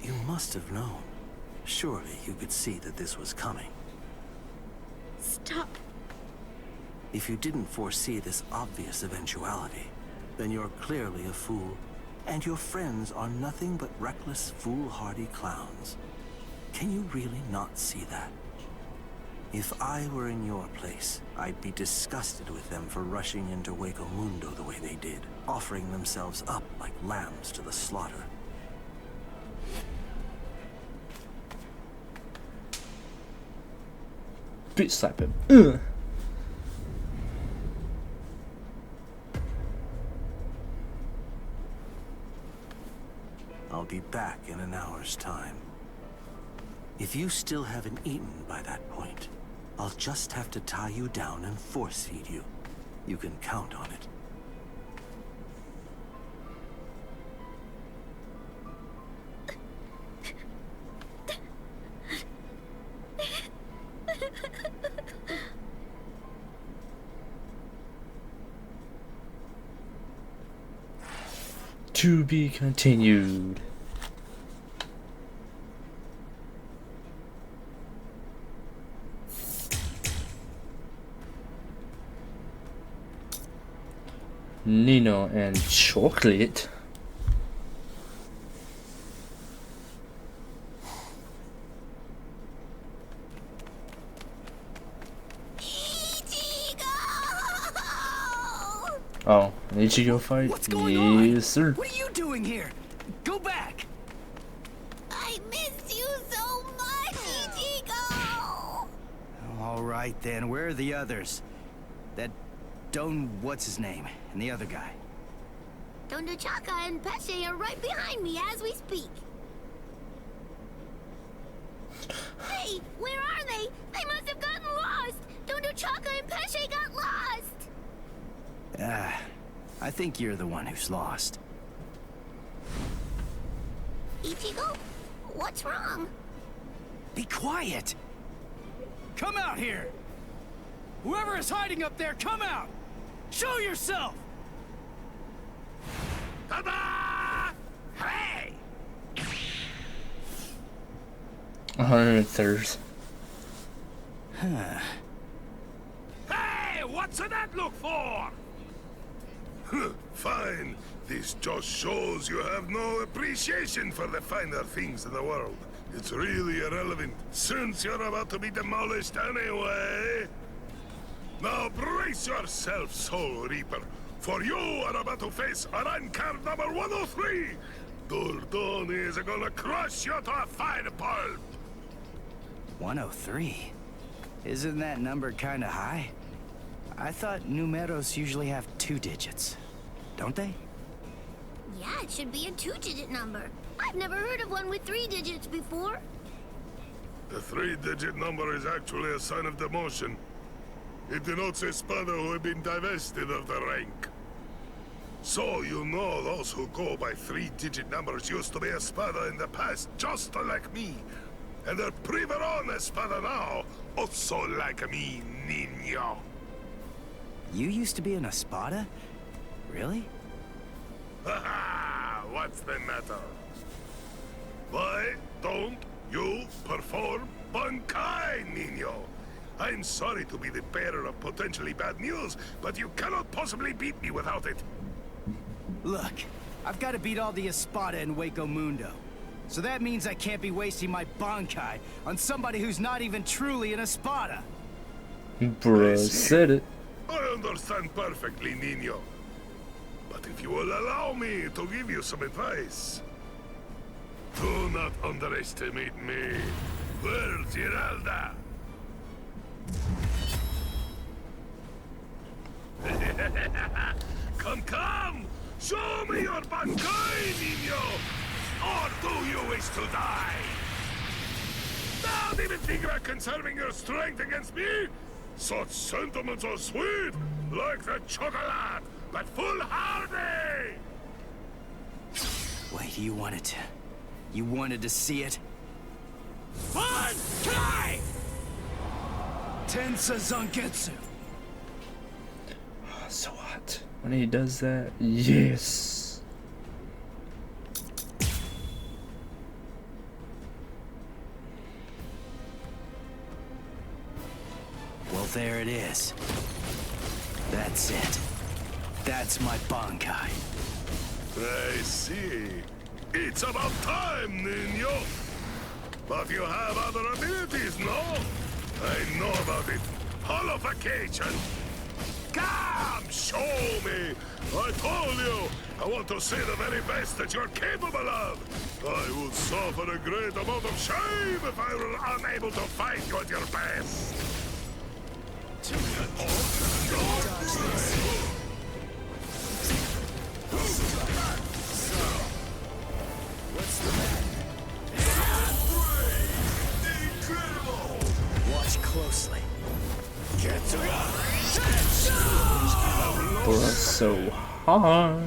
You must have known. Surely you could see that this was coming. Stop. If you didn't foresee this obvious eventuality, then you're clearly a fool, and your friends are nothing but reckless, foolhardy clowns. Can you really not see that? If I were in your place, I'd be disgusted with them for rushing into HUECO MUNDO the way they did, offering themselves up like lambs to the slaughter. Bitch slap him. Ugh. I'll be back in an hour's time. If you still haven't eaten by that point, I'll just have to tie you down and force feed you. You can count on it. To be continued. Nino and chocolate. Oh, Ichigo fight? What's going on? Yes, sir. What are you doing here? Go back! I miss you so much, Ichigo! Alright then, where are the others? That Don what's his name? And the other guy? Don Chaka and Pesce are right behind me as we speak. Hey, where are they? They must have gotten lost! Don Chaka and Pesce got lost! I think you're the one who's lost. Ichigo, what's wrong? Be quiet! Come out here! Whoever is hiding up there, come out! Show yourself! Ta-da! Hey! 103rd. Huh. Hey, what's that look for? Fine. This just shows you have no appreciation for the finer things in the world. It's really irrelevant, since you're about to be demolished anyway. Now brace yourself, Soul Reaper, for you are about to face a rank card number 103! Dordoni is gonna crush you to a fine pulp! 103? Isn't that number kinda high? I thought numeros usually have 2 digits. Don't they? Yeah, it should be a 2-digit number. I've never heard of one with 3 digits before. The 3-digit number is actually a sign of demotion. It denotes a spada who have been divested of the rank. So you know those who go by 3-digit numbers used to be a spada in the past, just like me. And they're priveron espada now, also like me, niño. You used to be an espada? Really? Haha! What's the matter? Why don't you perform Bankai, niño? I'm sorry to be the bearer of potentially bad news, but you cannot possibly beat me without it. Look, I've got to beat all the espada in HUECO MUNDO. So that means I can't be wasting my Bankai on somebody who's not even truly an espada. Bruh said it. I understand perfectly, niño. But if you will allow me to give you some advice, do not underestimate me. Where's Giralda? Come! Show me your Bankai, niño! Or do you wish to die? Don't even think about conserving your strength against me! Such sentiments are sweet, like the chocolate, but foolhardy! Wait, you wanted to... You wanted to see it? Bankai! Tensa Zangetsu! So hot. When he does that, yes. Well, there it is. That's it. That's my Bankai. I see. It's about time, niño. But you have other abilities, no? I know about it. Holification. Come, show me. I told you. I want to see the very best that you're capable of. I would suffer a great amount of shame if I were unable to fight you at your best. What's the matter? Incredible! Watch closely. Bruh, so hard.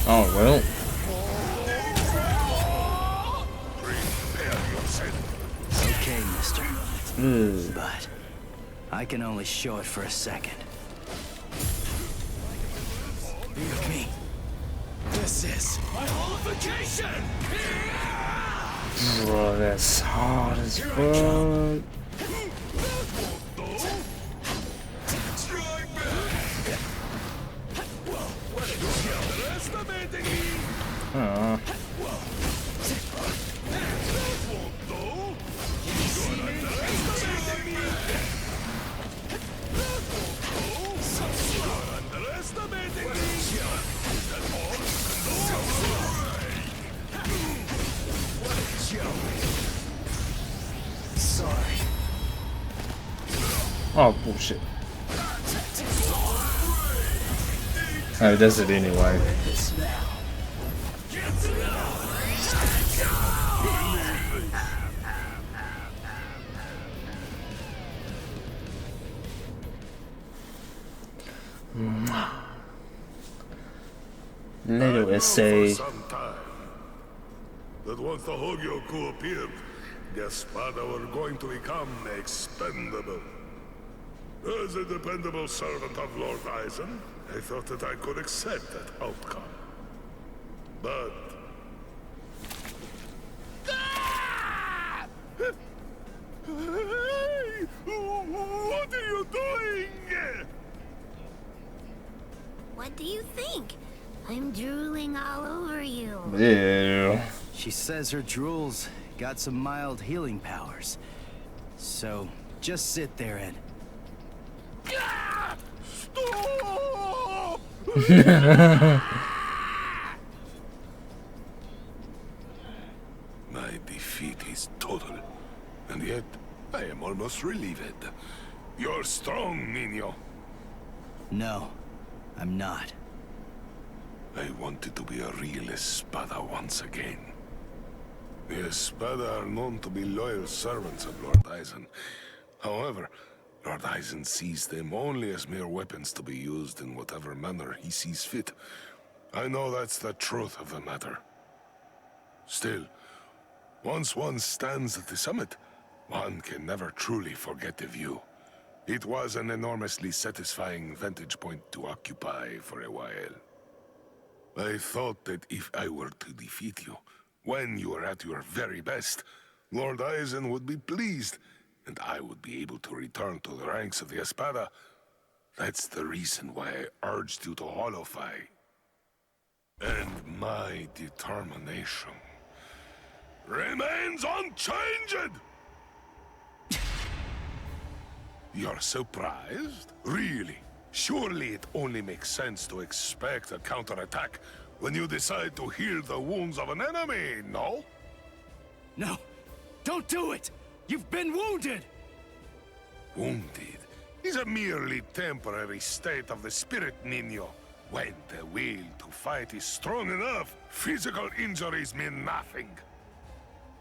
Oh well. Okay, mister. But I can only show it for a second. Be with me. This is my holification! Bro, that's hard as fuck. Sorry. Oh bullshit. Oh, it does it anyway. Little essay. That once the HUECO appeared, the espada were going to become expendable. As a dependable servant of Lord Eisen, I thought that I could accept that outcome. But... Hey! What are you doing? What do you think? I'm drooling all over you. Ew. She says her drools got some mild healing powers. So, just sit there and... Stop! My defeat is total, and yet I am almost relieved. You're strong, Niño. No, I'm not. I wanted to be a real Espada once again. The Espada are known to be loyal servants of Lord Eisen. However, Lord Eisen sees them only as mere weapons to be used in whatever manner he sees fit. I know that's the truth of the matter. Still, once one stands at the summit, one can never truly forget the view. It was an enormously satisfying vantage point to occupy for a while. I thought that if I were to defeat you, when you were at your very best, Lord Eisen would be pleased, and I would be able to return to the ranks of the Espada. That's the reason why I urged you to holofy. And my determination remains unchanged! You're surprised? Really? Surely it only makes sense to expect a counterattack when you decide to heal the wounds of an enemy, no? No! Don't do it! You've been wounded! Wounded is a merely temporary state of the spirit, Niño. When the will to fight is strong enough, physical injuries mean nothing.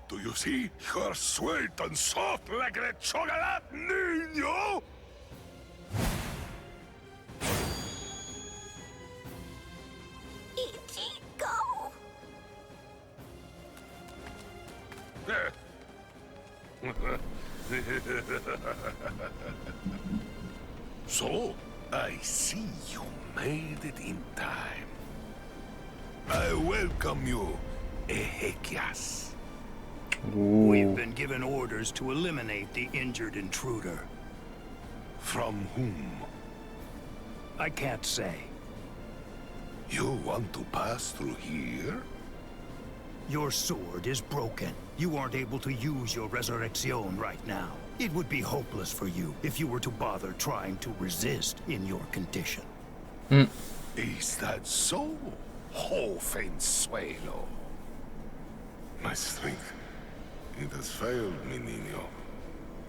Do you see? You're sweet and soft like a chocolate, Niño! Go! So, I see you made it in time. I welcome you, Ezequias. We've been given orders to eliminate the injured intruder. From whom? I can't say. You want to pass through here? Your sword is broken. You aren't able to use your resurrection right now. It would be hopeless for you if you were to bother trying to resist in your condition. Is that so, Jovenzuelo? My strength, it has failed me, Niño.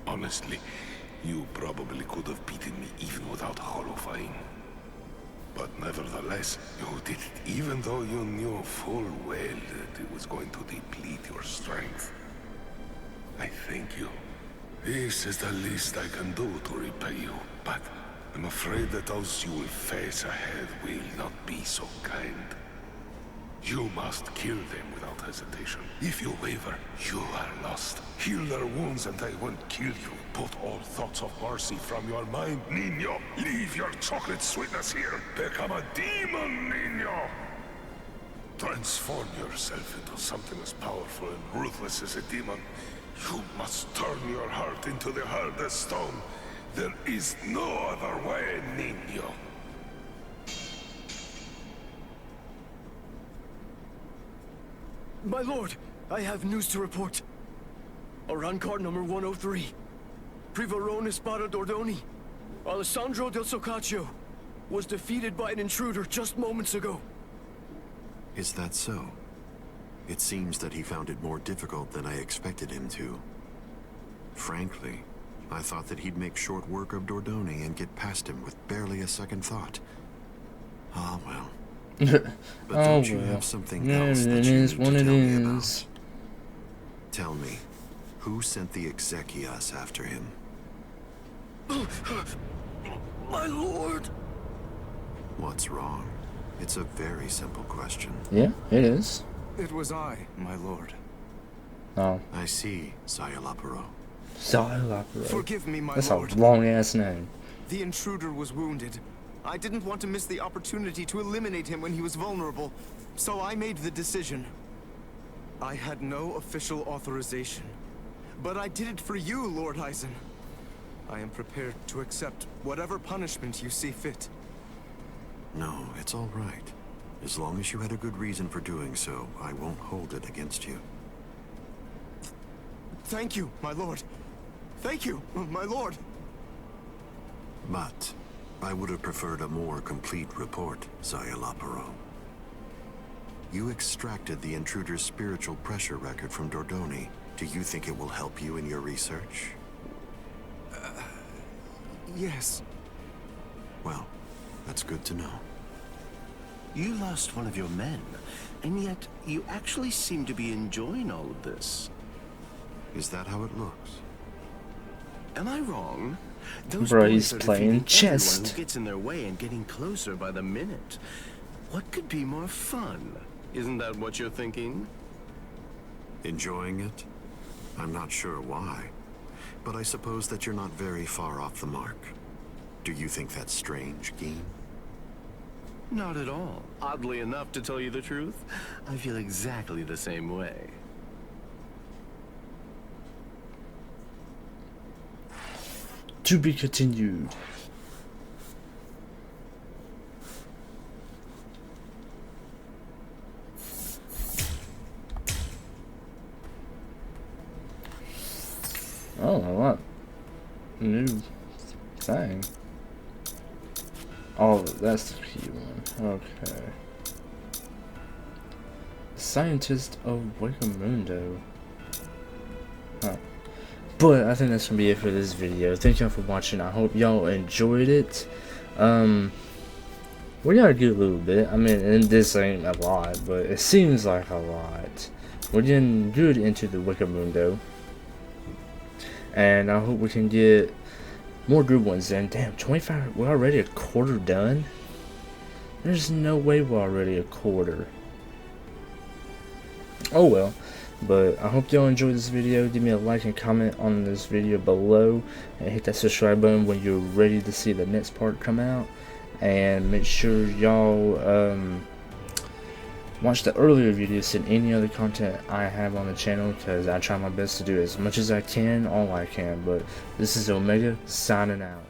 Honestly, you probably could have beaten me even without holofying. But nevertheless, you did it even though you knew full well that it was going to deplete your strength. I thank you. This is the least I can do to repay you, but I'm afraid that those you will face ahead will not be so kind. You must kill them without hesitation. If you waver, you are lost. Heal their wounds and they won't kill you. Put all thoughts of mercy from your mind, Niño. Leave your chocolate sweetness here. Become a demon, Niño. Transform yourself into something as powerful and ruthless as a demon. You must turn your heart into the hardest stone. There is no other way, Niño. My lord, I have news to report. Arancard number 103. Privarone Espada Dordoni. Alessandro del Socaccio was defeated by an intruder just moments ago. Is that so? It seems that he found it more difficult than I expected him to. Frankly, I thought that he'd make short work of Dordoni and get past him with barely a second thought. Ah, well. But don't you have something else that you need to tell me about? Tell me, who sent the Ezequias after him? My lord! What's wrong? It's a very simple question. Yeah, it is. It was I, my lord. Oh. I see, Sayalaparo. Sayalaparo. Forgive me, my That's lord. That's a long-ass name. The intruder was wounded. I didn't want to miss the opportunity to eliminate him when he was vulnerable, so I made the decision. I had no official authorization, But I did it for you, Lord Eisen. I am prepared to accept whatever punishment you see fit. No, it's all right. As long as you had a good reason for doing so, I won't hold it against you. Thank you, my lord. Thank you, my lord. But I would have preferred a more complete report, Sayalaparo. You extracted the intruder's spiritual pressure record from Dordoni. Do you think it will help you in your research? Yes. Well, that's good to know. You lost one of your men, and yet you actually seem to be enjoying all of this. Is that how it looks? Am I wrong? Those Bro, boys he's are playing defeating chess. everyone who gets in their way and getting closer by the minute. What could be more fun? Isn't that what you're thinking? Enjoying it? I'm not sure why, but I suppose that you're not very far off the mark. Do you think that's strange, Geen? Not at all. Oddly enough, to tell you the truth, I feel exactly the same way. To be continued. Oh, what? New thing. Oh, that's the key one. Okay. Scientist of HUECO. Huh. But I think that's gonna be it for this video. Thank y'all for watching. I hope y'all enjoyed it. We got a good little bit. I mean, and this ain't a lot, but it seems like a lot. We're getting good into the HUECO. And I hope we can get more good ones. And damn, 25, we're already a quarter done? There's no way we're already a quarter. Oh well. But I hope y'all enjoyed this video. Give me a like and comment on this video below. And hit that subscribe button when you're ready to see the next part come out. And make sure y'all watch the earlier videos and any other content I have on the channel, because I try my best to do as much as I can, all I can. But this is Omega signing out.